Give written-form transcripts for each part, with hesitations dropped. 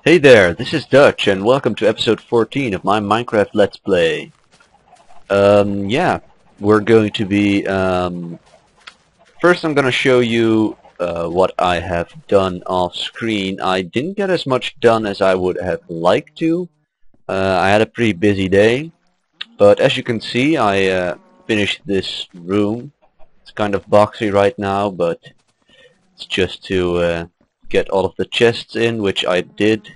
Hey there, this is Dutch, and welcome to episode 14 of my Minecraft Let's Play. Yeah, we're going to be, first I'm going to show you what I have done off screen. I didn't get as much done as I would have liked to. I had a pretty busy day, but as you can see, I finished this room. It's kind of boxy right now, but it's just to get all of the chests in, which I did.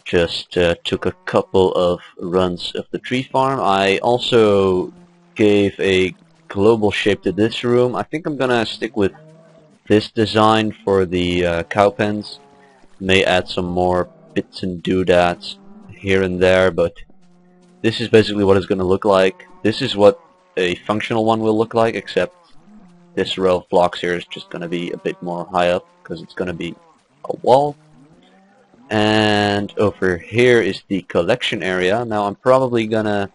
Just took a couple of runs of the tree farm. I also gave a global shape to this room. I think I'm gonna stick with this design for the cow pens. May add some more bits and doodads here and there, but this is basically what it's gonna look like. This is what a functional one will look like, except this row of blocks here is just gonna be a bit more high up because it's gonna be a wall. And over here is the collection area. Now I'm gonna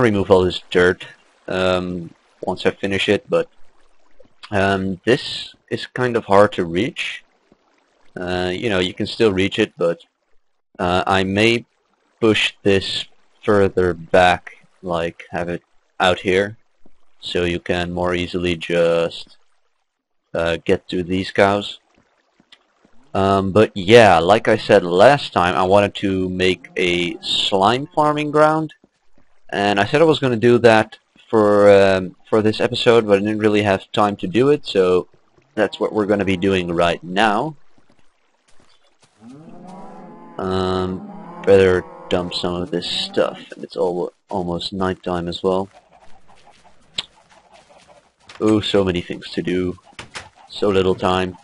remove all this dirt once I finish it, but this is kind of hard to reach. You know, you can still reach it, but I may push this further back, like have it out here, so you can more easily just get to these cows. But yeah, like I said last time, I wanted to make a slime farming ground, and I said I was going to do that for this episode, but I didn't really have time to do it, so that's what we're going to be doing right now. Better dump some of this stuff, and it's almost nighttime as well. Oh, so many things to do, so little time.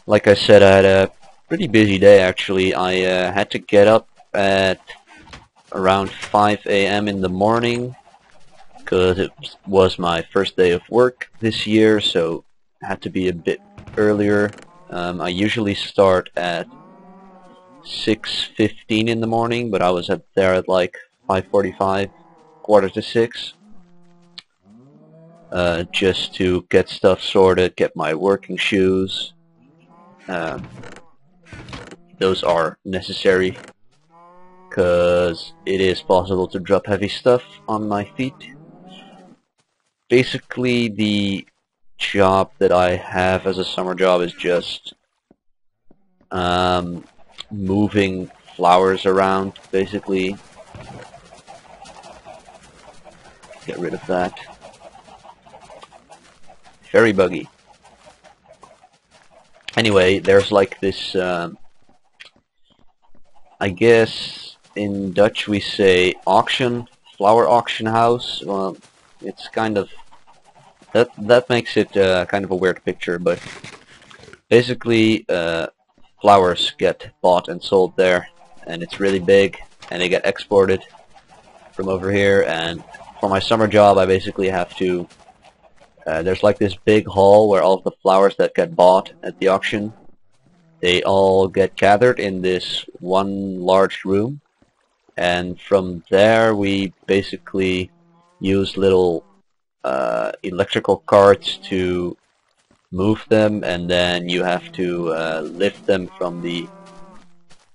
Like I said, I had a pretty busy day actually. I had to get up at around 5 a.m. in the morning because it was my first day of work this year, so I had to be a bit earlier. I usually start at 6:15 in the morning, but I was there at like 5:45, quarter to 6. Just to get stuff sorted, get my working shoes. Those are necessary because it is possible to drop heavy stuff on my feet. Basically, the job that I have as a summer job is just moving flowers around, basically. Get rid of that. Very buggy. Anyway, there's like this, I guess in Dutch we say auction, flower auction house. Well, it's kind of, that makes it kind of a weird picture, but basically flowers get bought and sold there, and it's really big, and they get exported from over here. And for my summer job, I basically have to there's like this big hall where all of the flowers that get bought at the auction, they all get gathered in this one large room, and from there we basically use little electrical carts to move them, and then you have to lift them from the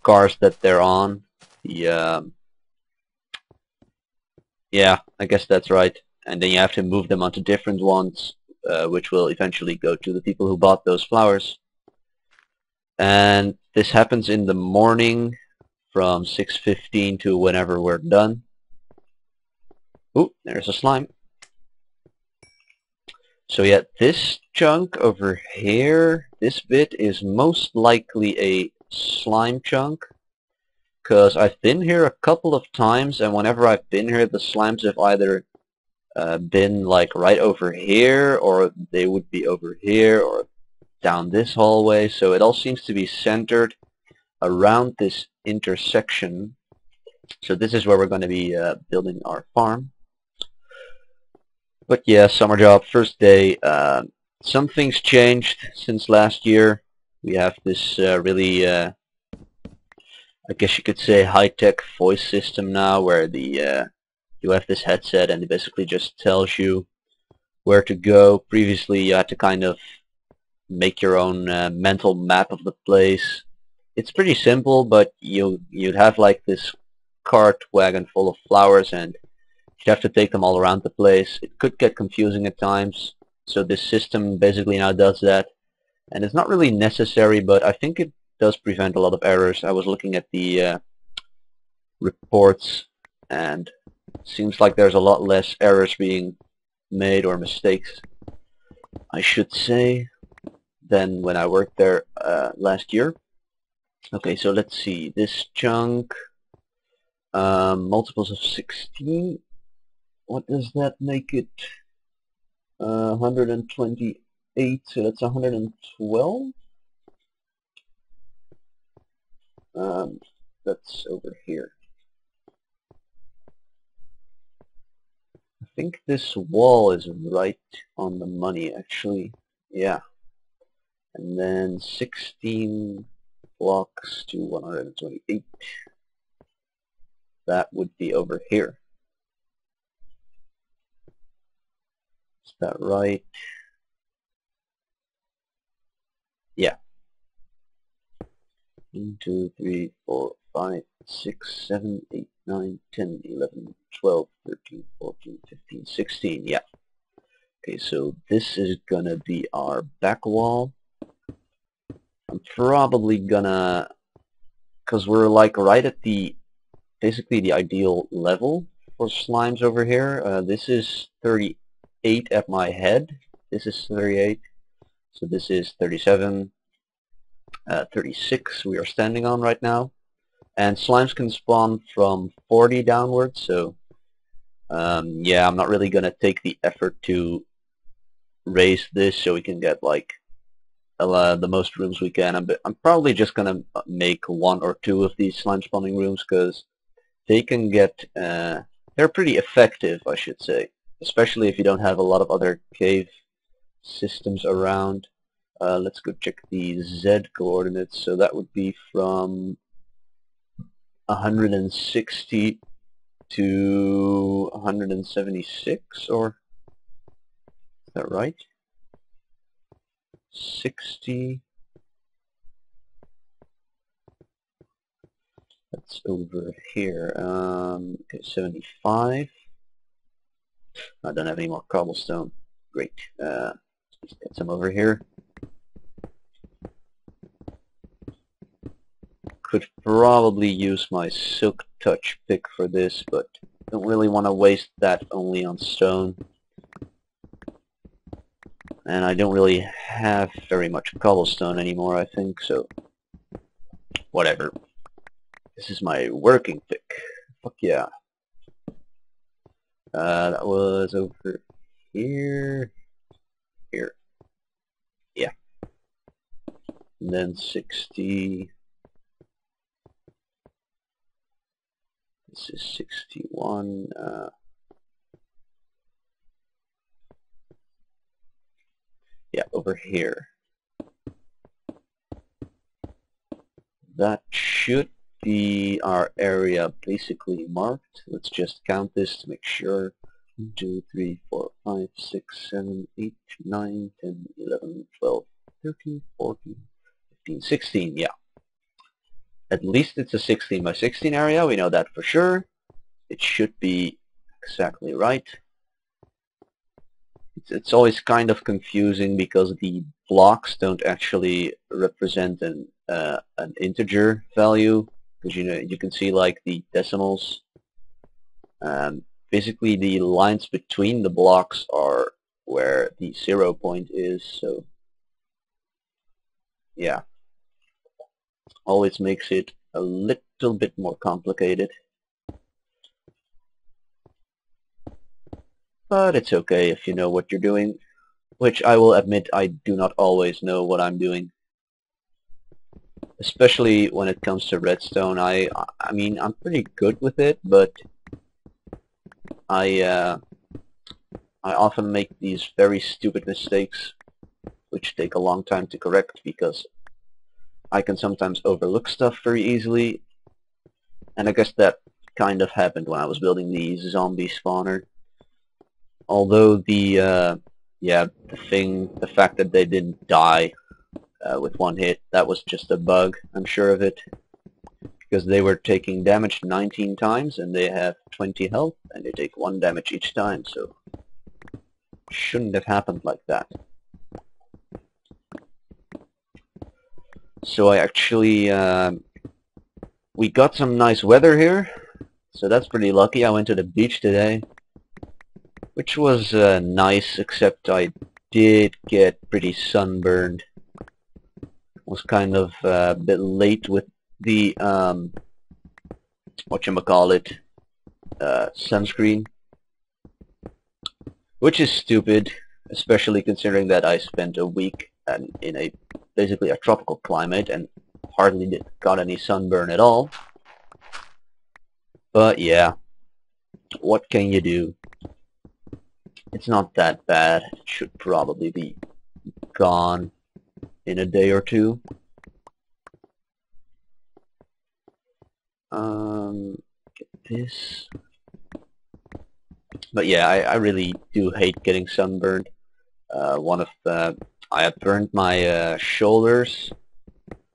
cars that they're on. Yeah, I guess that's right. And then you have to move them onto different ones, which will eventually go to the people who bought those flowers. And this happens in the morning from 6:15 to whenever we're done. Ooh, there's a slime. So yeah, this chunk over here, this bit is most likely a slime chunk, because I've been here a couple of times, and whenever I've been here, the slimes have either been like right over here, or they would be over here, or down this hallway. So it all seems to be centered around this intersection. So this is where we're going to be building our farm. But yeah, summer job, first day. Some things changed since last year. We have this really, I guess you could say, high-tech voice system now, where the you have this headset and it basically just tells you where to go. Previously you had to kind of make your own mental map of the place. It's pretty simple, but you'd have like this cart wagon full of flowers, and you'd have to take them all around the place. It could get confusing at times, so this system basically now does that. And it's not really necessary, but I think it does prevent a lot of errors. I was looking at the reports, and it seems like there's a lot less errors being made, or mistakes, I should say, than when I worked there last year. Okay, so let's see. This chunk, multiples of 16. What does that make it? 128, so that's 112. That's over here. I think this wall is right on the money, actually. Yeah. And then 16 blocks to 128. That would be over here. Is that right? Yeah. 1, 2, 3, 4, 5, 6, 7, 8, 9, 10, 11, 12, 13, 14, 15, 16. Yeah. Okay, so this is gonna be our back wall. I'm probably gonna, because we're like right at the, basically the ideal level for slimes over here. This is 38 at my head. This is 38. So this is 37, 36 we are standing on right now. And slimes can spawn from 40 downwards, so yeah, I'm not really going to take the effort to raise this so we can get like the most rooms we can. I'm probably just going to make 1 or 2 of these slime spawning rooms, because they can get, they're pretty effective, I should say, especially if you don't have a lot of other cave systems around. Let's go check the Z coordinates. So that would be from 160 to 176, or is that right? 60. That's over here. Okay, 75. I don't have any more cobblestone. Great. Let's get some over here. Could probably use my silk touch pick for this, but don't really want to waste that only on stone. And I don't really have very much cobblestone anymore, I think, so whatever. This is my working pick. Fuck yeah. That was over here. Here. Yeah. And then 60. This is 61. Yeah, over here. That should be our area basically marked. Let's just count this to make sure. 1, 2, 3, 4, 5, 6, 7, 8, 9, 10, 11, 12, 13, 14, 15, 16. Yeah. At least it's a 16 by 16 area. We know that for sure. It should be exactly right. It's always kind of confusing because the blocks don't actually represent an integer value, because you can see like the decimals. Basically the lines between the blocks are where the 0 point is, so yeah, always makes it a little bit more complicated. But it's okay if you know what you're doing, which I will admit I do not always know what I'm doing. Especially when it comes to redstone. I mean, I'm pretty good with it, but I often make these very stupid mistakes, which take a long time to correct because I can sometimes overlook stuff very easily. And I guess that kind of happened when I was building the zombie spawner. Although the yeah, the fact that they didn't die with one hit, that was just a bug, I'm sure of it. Because they were taking damage 19 times and they have 20 health and they take 1 damage each time, so shouldn't have happened like that. So I actually, we got some nice weather here, so that's pretty lucky. I went to the beach today, which was nice, except I did get pretty sunburned. Was kind of a bit late with the whatchamacallit, sunscreen, which is stupid, especially considering that I spent a week in a basically a tropical climate and hardly got any sunburn at all. But yeah, what can you do? It's not that bad. It should probably be gone in a day or two. Get this. But yeah, I really do hate getting sunburned. I had burned my shoulders.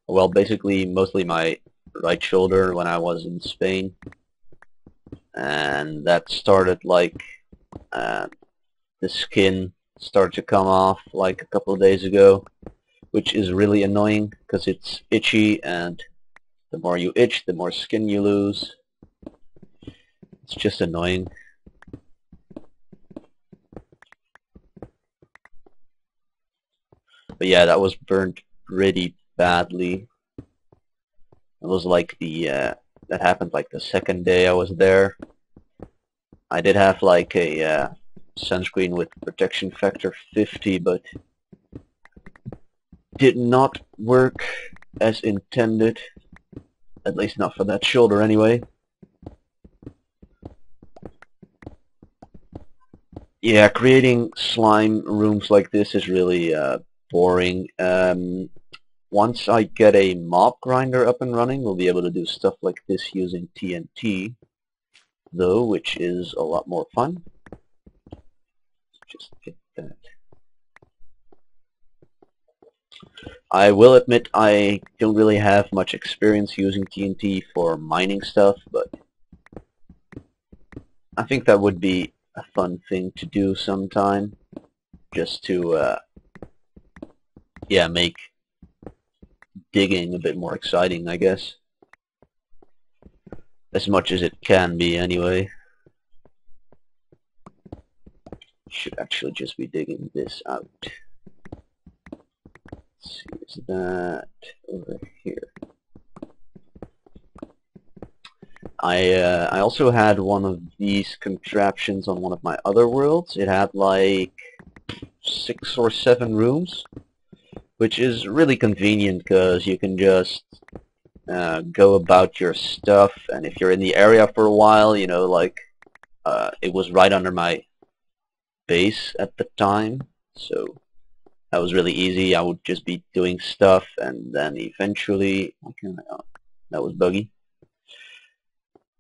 Well, basically, mostly my right shoulder when I was in Spain. And that started like, the skin started to come off like a couple of days ago, which is really annoying because it's itchy, and the more you itch, the more skin you lose. It's just annoying. But yeah, that was burnt pretty badly. It was like that happened like the second day I was there. I did have like a sunscreen with protection factor 50, but did not work as intended. At least not for that shoulder anyway. Yeah, creating slime rooms like this is really boring. Once I get a mop grinder up and running, we'll be able to do stuff like this using TNT, though, which is a lot more fun. Just get that. I will admit I don't really have much experience using TNT for mining stuff, but I think that would be a fun thing to do sometime, just to yeah, make digging a bit more exciting, I guess. As much as it can be, anyway. Should actually just be digging this out. Let's see, is that over here? I also had one of these contraptions on one of my other worlds. It had like 6 or 7 rooms, which is really convenient because you can just go about your stuff, and if you're in the area for a while, you know, like it was right under my base at the time, so that was really easy. I would just be doing stuff, and then eventually, that was buggy.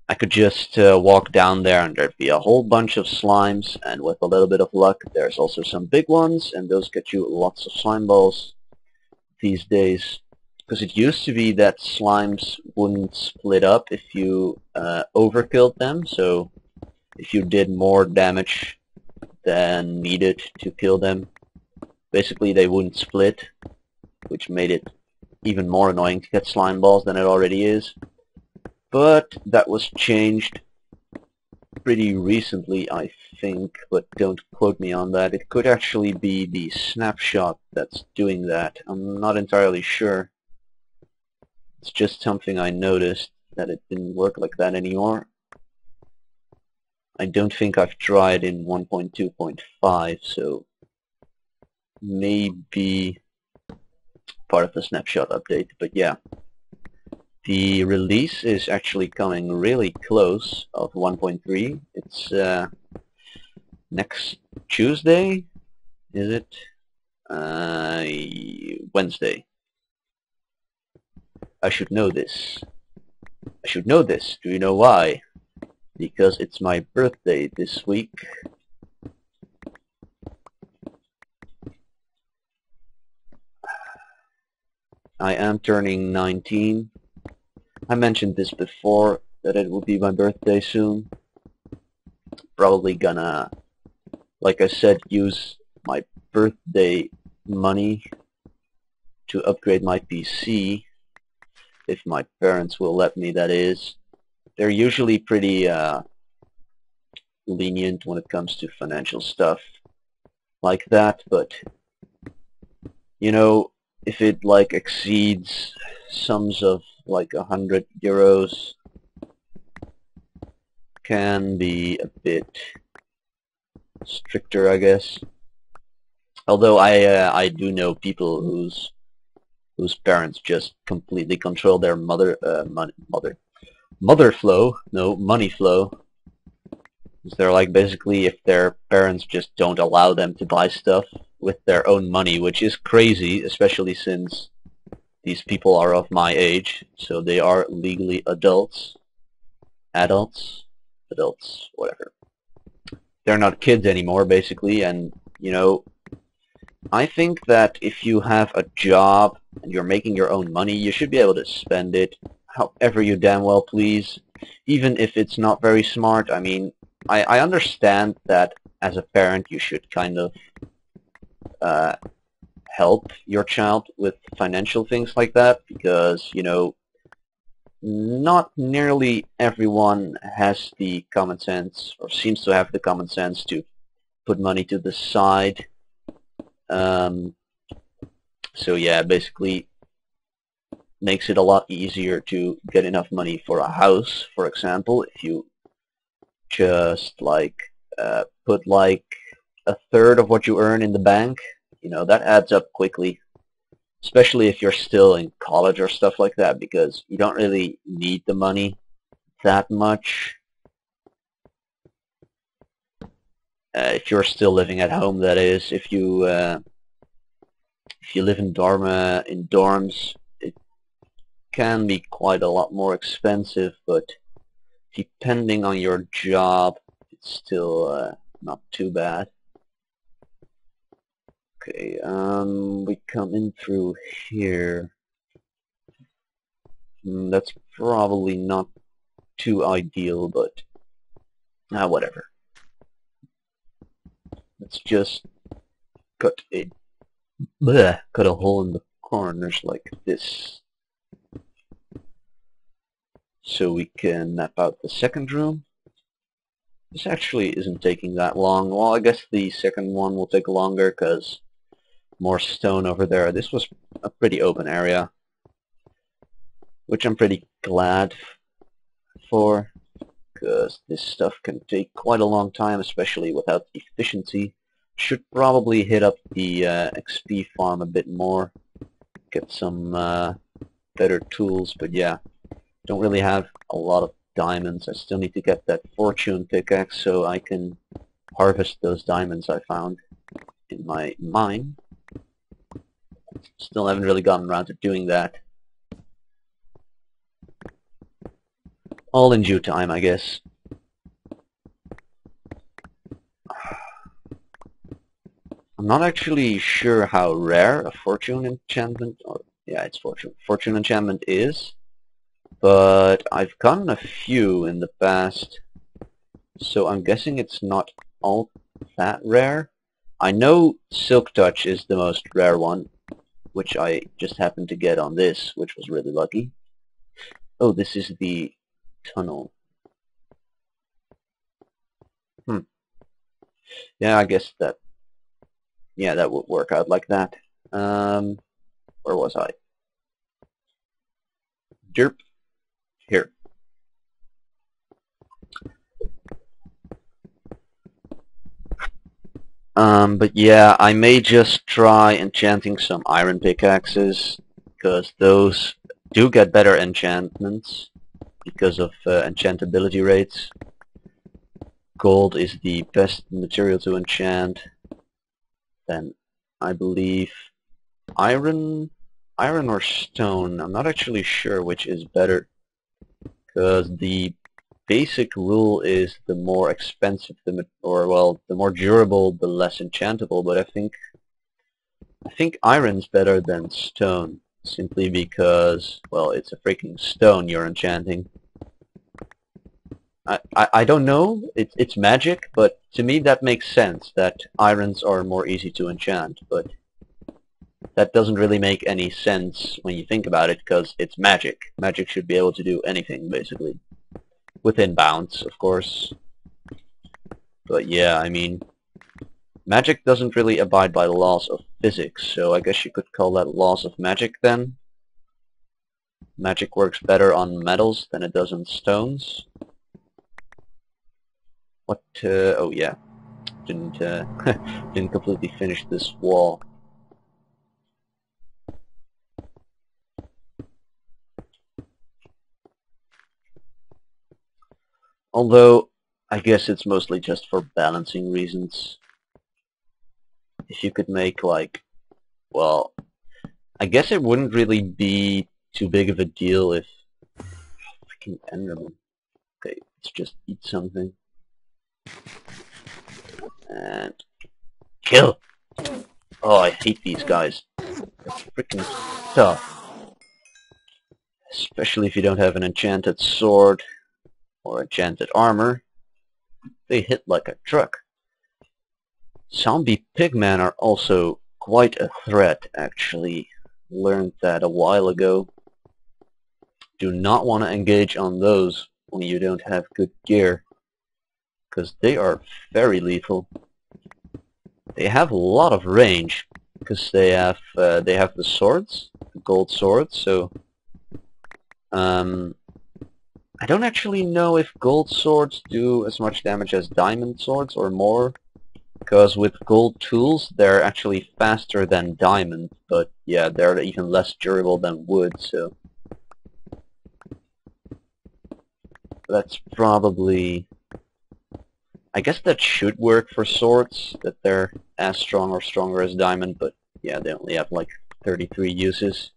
I could just walk down there and there'd be a whole bunch of slimes, and with a little bit of luck there's also some big ones, and those get you lots of slime balls these days. Because it used to be that slimes wouldn't split up if you overkilled them, so if you did more damage than needed to kill them, basically they wouldn't split, which made it even more annoying to get slime balls than it already is. But that was changed pretty recently, I think, but don't quote me on that. It could actually be the snapshot that's doing that. I'm not entirely sure. It's just something I noticed, that it didn't work like that anymore. I don't think I've tried in 1.2.5, so maybe part of the snapshot update, but yeah. The release is actually coming really close of 1.3. It's next Tuesday, is it? Wednesday. I should know this. I should know this. Do you know why? Because it's my birthday this week. I am turning 19. I mentioned this before, that it will be my birthday soon. Probably gonna, like I said, use my birthday money to upgrade my PC, if my parents will let me, that is. They're usually pretty lenient when it comes to financial stuff like that, but you know, if it like exceeds sums of like 100 euros, can be a bit stricter, I guess. Although I do know people whose parents just completely control their money flow. They're like, basically, if their parents just don't allow them to buy stuff with their own money, which is crazy, especially since these people are of my age, so they are legally adults, whatever. They're not kids anymore, basically, and, you know, I think that if you have a job and you're making your own money, you should be able to spend it however you damn well please, even if it's not very smart. I mean, I understand that as a parent you should kind of help your child with financial things like that, because, you know, not nearly everyone has the common sense, or seems to have the common sense, to put money to the side. So yeah, basically makes it a lot easier to get enough money for a house, for example, if you just like put like a third of what you earn in the bank. You know, that adds up quickly, especially if you're still in college or stuff like that, because you don't really need the money that much. If you're still living at home, that is. If you live in dorms, it can be quite a lot more expensive, but depending on your job, it's still not too bad. Okay, we come in through here. That's probably not too ideal, but whatever. Let's just cut a hole in the corners like this, so we can map out the second room. This actually isn't taking that long. Well, I guess the second one will take longer because more stone over there. This was a pretty open area, which I'm pretty glad for, because this stuff can take quite a long time, especially without efficiency. Should probably hit up the XP farm a bit more, get some better tools, but yeah, don't really have a lot of diamonds. I still need to get that fortune pickaxe so I can harvest those diamonds I found in my mine. Still haven't really gotten around to doing that. All in due time, I guess. I'm not actually sure how rare a fortune enchantment, or yeah, it's fortune enchantment is, but I've gotten a few in the past, so I'm guessing it's not all that rare. I know Silk Touch is the most rare one, which I just happened to get on this, which was really lucky. Oh, this is the tunnel. Yeah, I guess that, yeah, that would work out like that. Where was I? Derp. Here. But yeah, I may just try enchanting some iron pickaxes, because those do get better enchantments because of enchantability rates. Gold is the best material to enchant. Then I believe iron or stone. I'm not actually sure which is better, because the basic rule is the more expensive the more durable, the less enchantable. But I think iron's better than stone. simply because, well, it's a freaking stone you're enchanting. I don't know, it's magic, but to me that makes sense, that irons are more easy to enchant, but that doesn't really make any sense when you think about it, because it's magic. Magic should be able to do anything, basically. Within bounds, of course. But yeah, I mean, magic doesn't really abide by the laws of physics, so I guess you could call that laws of magic then. Magic works better on metals than it does on stones. What, oh yeah, didn't completely finish this wall. Although, I guess it's mostly just for balancing reasons. If you could make, like, well, I guess it wouldn't really be too big of a deal if... Freaking Enderman. Okay, let's just eat something. And... kill! Oh, I hate these guys. They're freaking tough. Especially if you don't have an enchanted sword or enchanted armor. They hit like a truck. Zombie pigmen are also quite a threat, actually. Learned that a while ago. Do not want to engage on those when you don't have good gear, because they are very lethal. They have a lot of range, because they have the swords, the gold swords, so I don't actually know if gold swords do as much damage as diamond swords or more, because with gold tools they're actually faster than diamond, but yeah, they're even less durable than wood, so that's probably... I guess that should work for swords, that they're as strong or stronger as diamond, but yeah, they only have like 33 uses.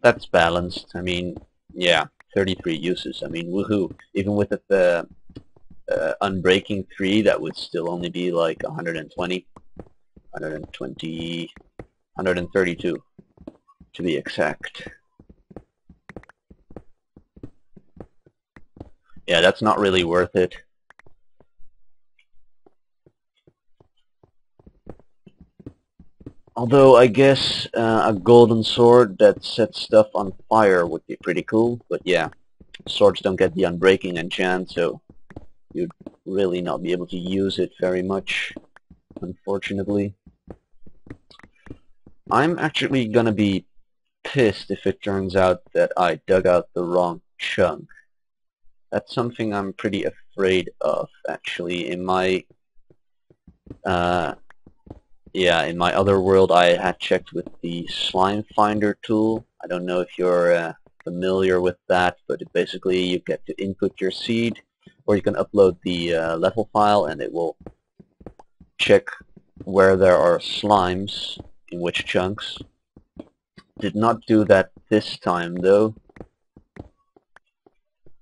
That's balanced. I mean, yeah, 33 uses. I mean, woohoo. Even with the Unbreaking 3, that would still only be like 120, 120, 132 to be exact. Yeah, that's not really worth it. Although I guess a golden sword that sets stuff on fire would be pretty cool, but yeah, swords don't get the Unbreaking enchant, so you'd really not be able to use it very much, unfortunately. I'm actually gonna be pissed if it turns out that I dug out the wrong chunk. That's something I'm pretty afraid of, actually. In my in my other world, I had checked with the slime finder tool. I don't know if you're familiar with that, but basically you get to input your seed, or you can upload the level file, and it will check where there are slimes, in which chunks. Did not do that this time, though.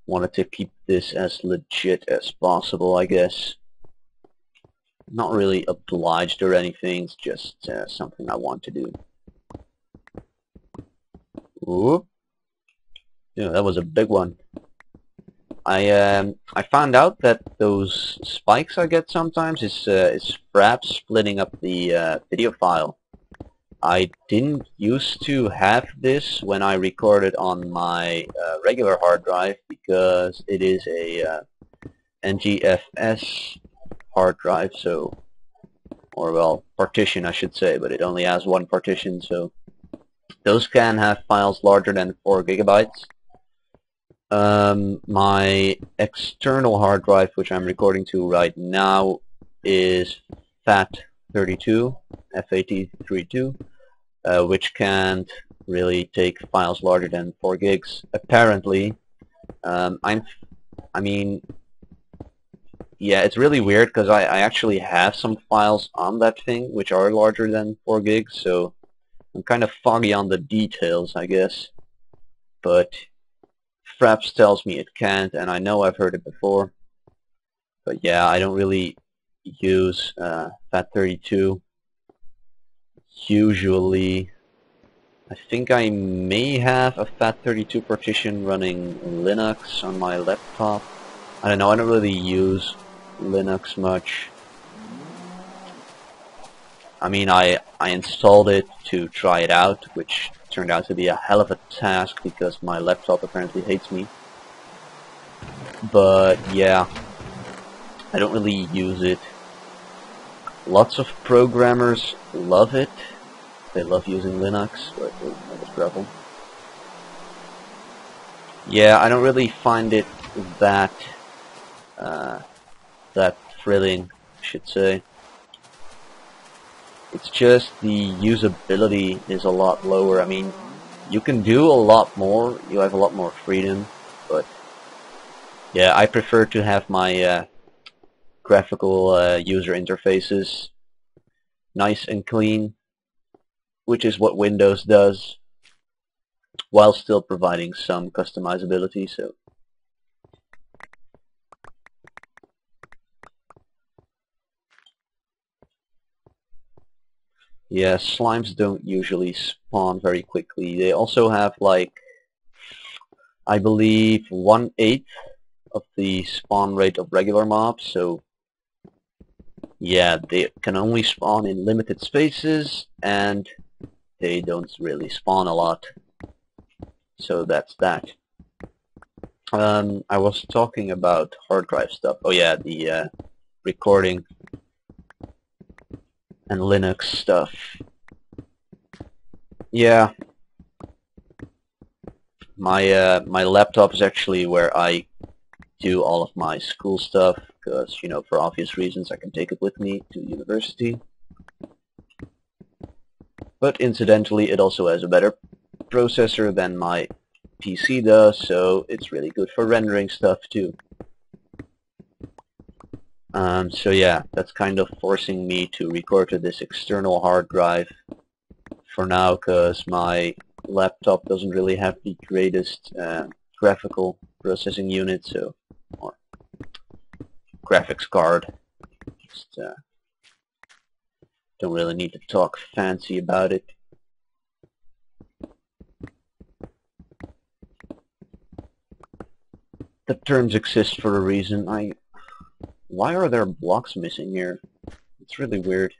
Wanted to keep this as legit as possible, I guess. Not really obliged or anything, it's just something I want to do. Whoop. Yeah, that was a big one. I found out that those spikes I get sometimes is Fraps splitting up the video file. I didn't used to have this when I recorded on my regular hard drive, because it is a NGFS hard drive, so, or well, partition I should say, but it only has one partition, so those can have files larger than 4 gigabytes. My external hard drive, which I'm recording to right now, is FAT32, FAT32, which can't really take files larger than 4 gigs, apparently. I mean, yeah, it's really weird, because I actually have some files on that thing which are larger than 4 gigs, so I'm kind of foggy on the details, I guess. But Fraps tells me it can't, and I know I've heard it before. But yeah, I don't really use FAT32 usually. I think I may have a FAT32 partition running Linux on my laptop. I don't know, I don't really use Linux much. I mean, I installed it to try it out, which turned out to be a hell of a task because my laptop apparently hates me. But yeah, I don't really use it. Lots of programmers love it. They love using Linux, but that's a problem. Yeah, I don't really find it that that thrilling, I should say. It's just the usability is a lot lower. I mean, you can do a lot more, you have a lot more freedom, but yeah, I prefer to have my graphical user interfaces nice and clean, which is what Windows does, while still providing some customizability. So yeah, slimes don't usually spawn very quickly. They also have, like, I believe 1/8 of the spawn rate of regular mobs, so yeah, they can only spawn in limited spaces, and they don't really spawn a lot. So that's that. I was talking about hard drive stuff. Oh yeah, the recording and Linux stuff. Yeah, my laptop is actually where I do all of my school stuff, because, you know, for obvious reasons I can take it with me to university. But incidentally, it also has a better processor than my PC does, so it's really good for rendering stuff too. So yeah, that's kind of forcing me to record to this external hard drive for now, because my laptop doesn't really have the greatest graphical processing unit, so, or graphics card. Just don't really need to talk fancy about it. The terms exist for a reason. Why are there blocks missing here? It's really weird.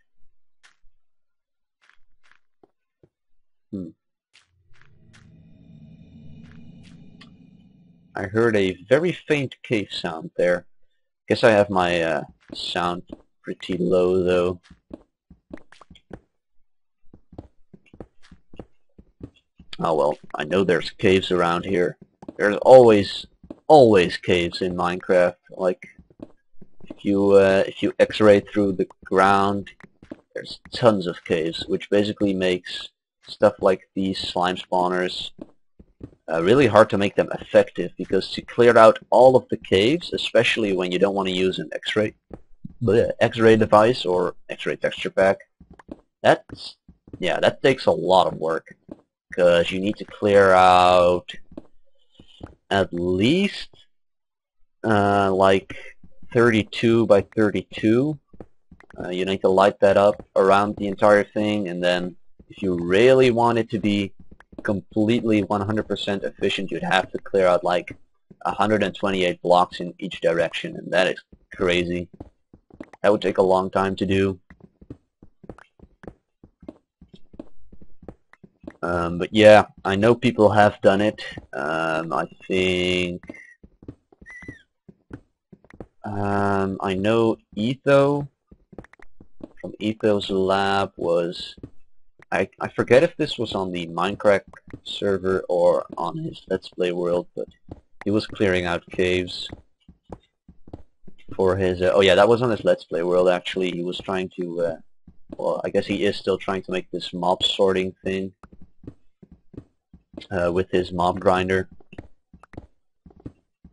I heard a very faint cave sound there. Guess I have my sound pretty low though. Oh well, I know there's caves around here. There's always caves in Minecraft. Like, if you X-ray through the ground, there's tons of caves, which basically makes stuff like these slime spawners really hard to make them effective, because to clear out all of the caves, especially when you don't want to use an X-ray device or X-ray texture pack, that takes a lot of work, because you need to clear out at least like 32 by 32. You need to light that up around the entire thing, and then if you really want it to be completely 100% efficient, you'd have to clear out like 128 blocks in each direction, and that is crazy. That would take a long time to do. But yeah, I know people have done it. I think I know Etho from Etho's lab was, I forget if this was on the Minecraft server or on his Let's Play world, but he was clearing out caves for his, oh yeah, that was on his Let's Play world actually. He was trying to, well, I guess he is still trying to make this mob sorting thing with his mob grinder.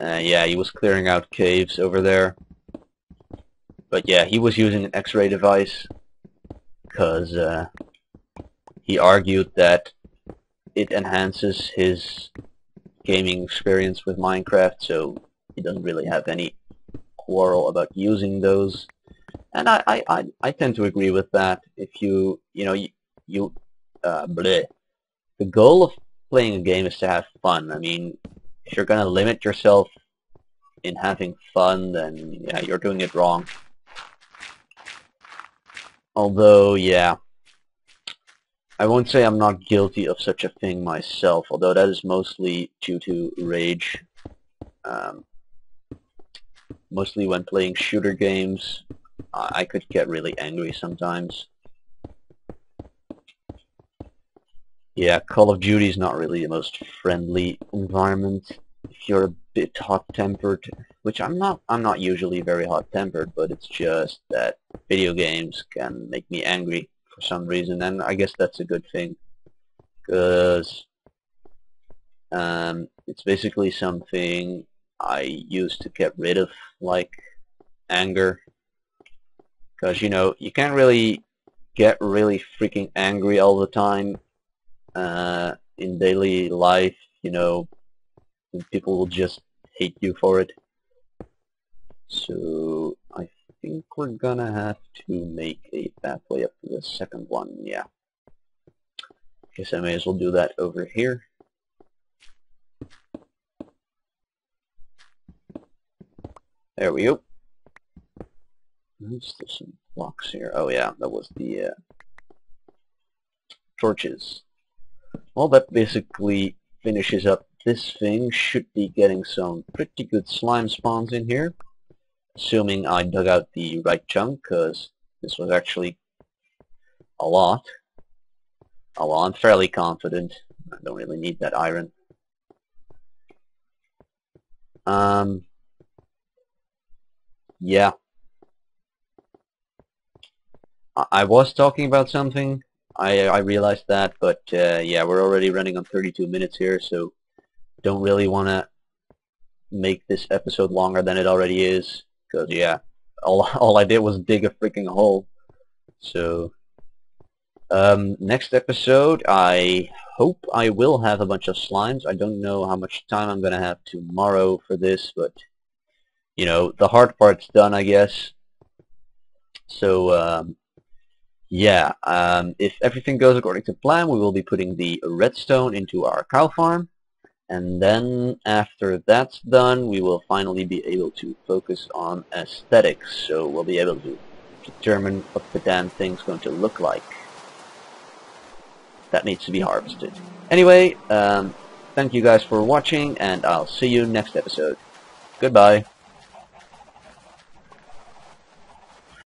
Yeah, he was clearing out caves over there. But yeah, he was using an X-ray device because he argued that it enhances his gaming experience with Minecraft, so he doesn't really have any quarrel about using those. And I tend to agree with that. If you the goal of playing a game is to have fun. I mean, if you're gonna limit yourself in having fun, then yeah, you're doing it wrong. Although, yeah, I won't say I'm not guilty of such a thing myself, although that is mostly due to rage. Mostly when playing shooter games, I could get really angry sometimes. Yeah, Call of Duty is not really the most friendly environment if you're a bit hot-tempered, which I'm not. I'm not usually very hot-tempered, but it's just that video games can make me angry for some reason, and I guess that's a good thing, because it's basically something I use to get rid of, like, anger, because, you know, you can't really get really freaking angry all the time in daily life, you know, people will just hate you for it. So I think we're gonna have to make a pathway up to the second one, yeah. Guess I may as well do that over here. There we go. There's some blocks here. Oh yeah, that was the torches. Well, that basically finishes up this thing. Should be getting some pretty good slime spawns in here, assuming I dug out the right chunk, because this was actually a lot. Oh well, I'm fairly confident. I don't really need that iron. Yeah. I was talking about something. I realized that, but yeah, we're already running on 32 minutes here, so don't really want to make this episode longer than it already is, because yeah, all I did was dig a freaking hole. So next episode, I hope I will have a bunch of slimes. I don't know how much time I'm gonna have tomorrow for this, but you know, the hard part's done, I guess. So yeah, if everything goes according to plan, we will be putting the redstone into our cow farm. And then after that's done, we will finally be able to focus on aesthetics. So we'll be able to determine what the damn thing's going to look like. That needs to be harvested. Anyway, thank you guys for watching, and I'll see you next episode. Goodbye.